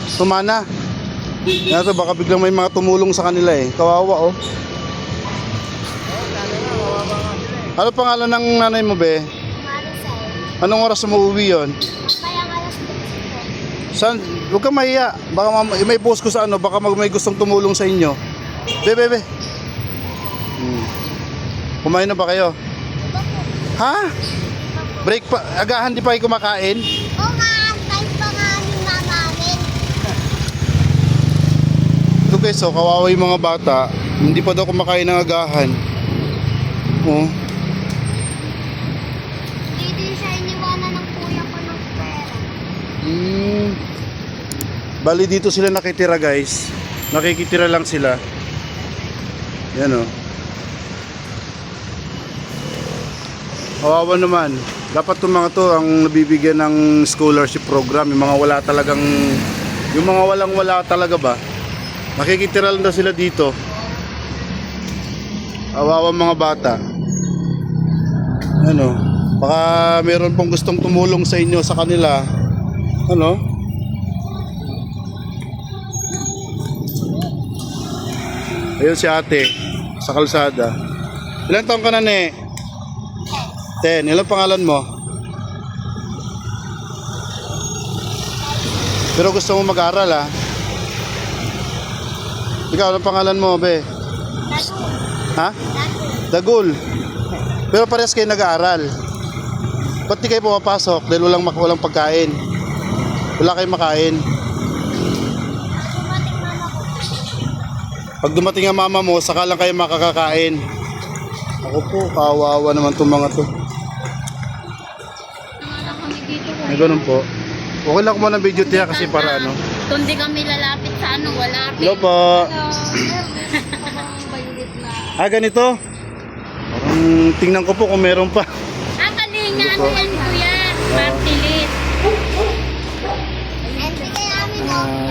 Sumana. Yan to, baka biglang may mga tumulong sa kanila eh. Kawawa oh. Ano pangalan ng nanay mo be? Maricel. Anong oras mo uuwi yun? Kaya alas 12 po. Saan? Huwag kang mahiya. Baka may post ko sa ano, baka may gustong tumulong sa inyo. Be. Kumain na ba kayo? Ha? Break pa? Agahan di pa kayo kumakain? Oo nga, antay pa nga ni mamamin. Ito guys, so kawawa yung mga bata. Hindi pa daw kumakain ng agahan. Oh. Hindi din siya iniwanan ng kuya ko ng pera. Bali dito sila nakitira guys. Nakikitira lang sila. Yan oh. Kawawa naman. Dapat itong mga to ang nabibigyan ng scholarship program. Yung mga wala talagang, yung mga walang-wala talaga ba? Nakikitira lang daw sila dito. Kawawa mga bata. Ano? Baka meron pong gustong tumulong sa inyo sa kanila. Ano? Ayun si ate sa kalsada. Ilan taon ka na ne? 10. Ilang pangalan mo? Pero gusto mo mag-aral ha? Ikaw, anong pangalan mo be? Ha? Dagul. Pero parehas kayo nag-aaral. Ba't di kayo pumapasok? Dahil walang pagkain. Wala kayong makain. Pag dumating ang mama mo, saka lang kayo makakakain. Ako po, kawawa naman itong mga to. Ay, ganun po. Okay lang ko muna ng video tiya kasi para ano. Kundi kami lalapit sa ano, wala. Hello po. Ganito. Tingnan ko po kung meron pa. Kalinga, ano yan kuya? Party list.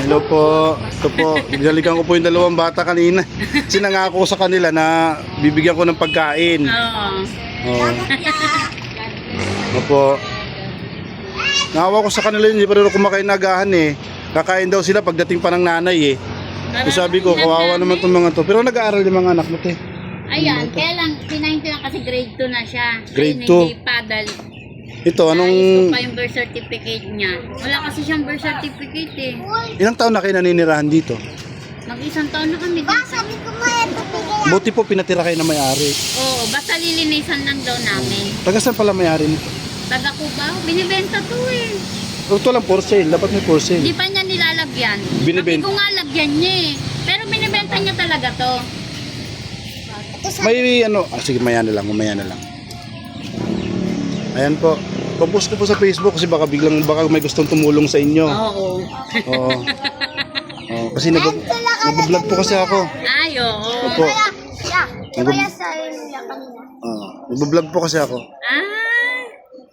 Hello po. Ito po. Binalikan ko po yung dalawang bata kanina. Sinangako ko sa kanila na bibigyan ko ng pagkain. Oo. Opo. Nahawa ko sa kanila yun, hindi pa rin kumakain na agahan eh. Kakain daw sila pagdating pa ng nanay eh. So sabi ko, kawawa naman itong mga to. Pero nag-aaral yung mga anak mo te. Ayan, kaya lang, kinain ko lang kasi grade 2 na siya. Grade Ayun, 2? Hindi padal. Ito, anong... Ito pa yung birth certificate niya. Wala kasi siyang birth certificate eh. Ilang taon na kayo naninirahan dito? Mag-isang taon na kami dito. Sabi ko nga, ito bigay. Buti po pinatira kayo na may-ari. Oo, basta lilinisan lang daw namin. Taga saan pala may-ari nito? Taga Cubao, binibenta to eh. Ito lang for sale, dapat may for sale. Hindi pa niya nilalagyan. Binibenta. Sabi ko nga lagyan niya eh. Pero binibenta niya talaga to. May ano, sige maya na lang. Ayan po. Post ko po sa Facebook kasi baka may gustong tumulong sa inyo. Oo. Oo. Oo, kasi nag-vlog po kasi ako. Ay, oo. Opo. Kaya sa inyo kanina. Nag-vlog po kasi ako. Ay.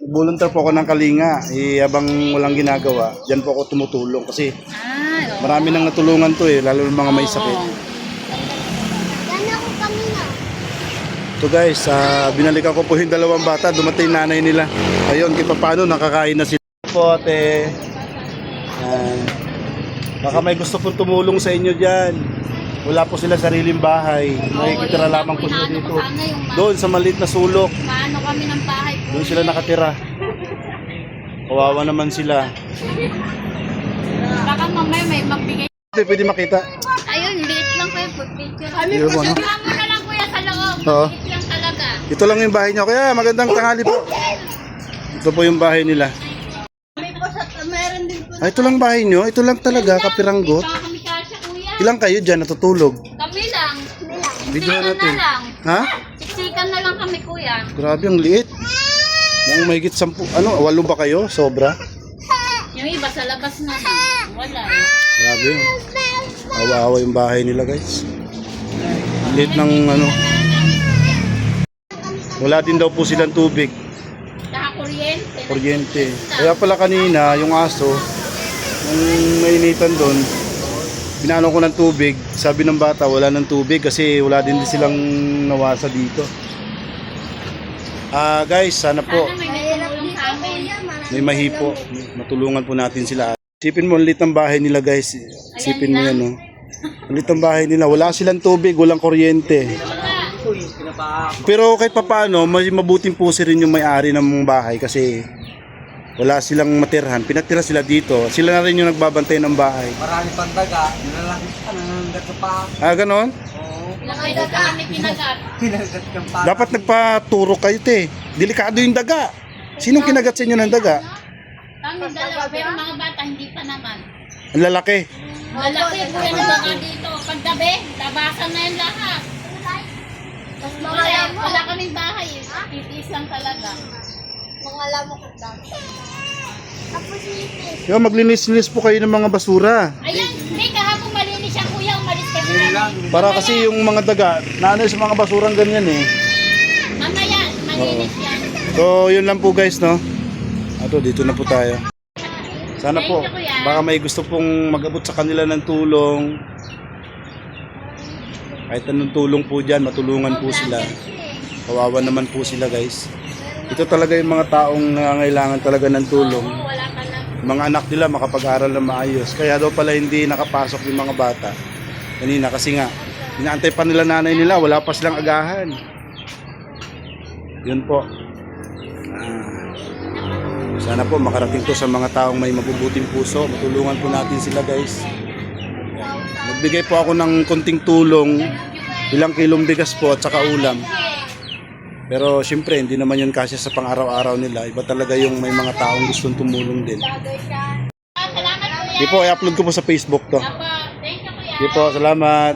Volunteer po ako ng Kalinga. Habang walang ginagawa, diyan po ako tumutulong kasi Ay, oo. marami nang natulungan to eh, lalo ng mga may sakit. Yan ako kanina. So guys, binalikan ko po yung dalawang bata, dumating nanay nila. Ayun, kaya paano nakakain na sila po ate. Baka may gusto pong tumulong sa inyo dyan. Wala po sila sariling bahay. Nakikitira lamang po sila dito. Doon sa maliit na sulok. Paano kami ng bahay po? Doon sila nakatira. Kawawa naman sila. Baka mamaya may magbigay. Pwede makita. Ayun, liit lang kayo po. Picture. Ayun po, no? Tingnan mo na lang kuya sa loob. Oo. Liit lang talaga. Ito lang yung bahay niyo. Kaya magandang tanghali po. Ito po yung bahay nila. Meron din po. Ito lang bahay niyo. Ito lang talaga, kapiranggot. Baka kami kasya kuya. Ilang kayo dyan natutulog? Kami lang. Video Siksikan natin. na lang. Ha? Siksikan na lang kami kuya. Grabe, ang liit. Yung mahigit 10, 8 ba kayo? Sobra? Yung iba sa labas na. Wala. Grabe. Awa-awa yung bahay nila guys. Liit ng wala din daw po silang tubig. Saka kuryente. Kuryente. Kaya pala kanina, yung aso, nung nainitan doon, binano ko ng tubig. Sabi ng bata, wala ng tubig kasi wala din silang nawasa dito. Guys, sana po Sana may natulong sa amin. may mahipo. Matulungan po natin sila. Isipin mo, ang liit ng bahay nila guys. Isipin mo yan, no? Ang liit ng bahay nila. Wala silang tubig, walang kuryente. Pero kahit papaano, mabuting puso rin yung may-ari ng bahay kasi wala silang matirhan. Pinatira sila dito. Sila na rin yung nagbabantay ng bahay. Marami pang daga, nilalaki ka, nangangagat ka pa. Ah, ganon? Oo, Nakay na kami kinagat. kinagat ka pa. Dapat nagpaturo kayo, te. Delikado yung daga. Sinong kinagat sa inyo ng daga? Kami dalawa, pero mga bata hindi pa naman. Ang lalaki. Malaki po yan ang mga dito. Paggabi, tabasan na yan lahat. Mas Wala, mga lamok. wala kaming bahay. Titis lang talaga. Mga lamok lang. Tapos itis. Yo, maglinis-linis po kayo ng mga basura. Ayan, hindi kahapon malinis siya kuya. Umalis kasi Ngayon lang, kami. Para kasi yung mga daga, naano sa mga basurang ganyan eh. Mamaya, malinis yan. So, yun lang po guys, no? Ato, dito na po tayo. Sana po, Thank you, kuya. baka may gusto pong mag-abot sa kanila ng tulong. Kahit anong tulong po dyan, matulungan po sila. Kawawa naman po sila guys. Ito talaga yung mga taong nangangailangan talaga ng tulong. Oo, wala ka lang. Mga anak nila makapag-aral na maayos. Kaya daw pala hindi nakapasok yung mga bata. Kanina kasi nga, inaantay pa nila nanay nila, wala pa silang agahan. Yun po. Sana po makarating to sa mga taong may mabubuting puso. Matulungan po natin sila guys. Magbigay po ako ng konting tulong, ilang kilong bigas po at saka ulam. Pero syempre hindi naman yun kasi sa pang-araw-araw nila. Iba talaga yung may mga taong gustong tumulong din. Salamat kuya. Di po, i-upload ko po sa Facebook to. Apa, thank you kuya. Di po, salamat.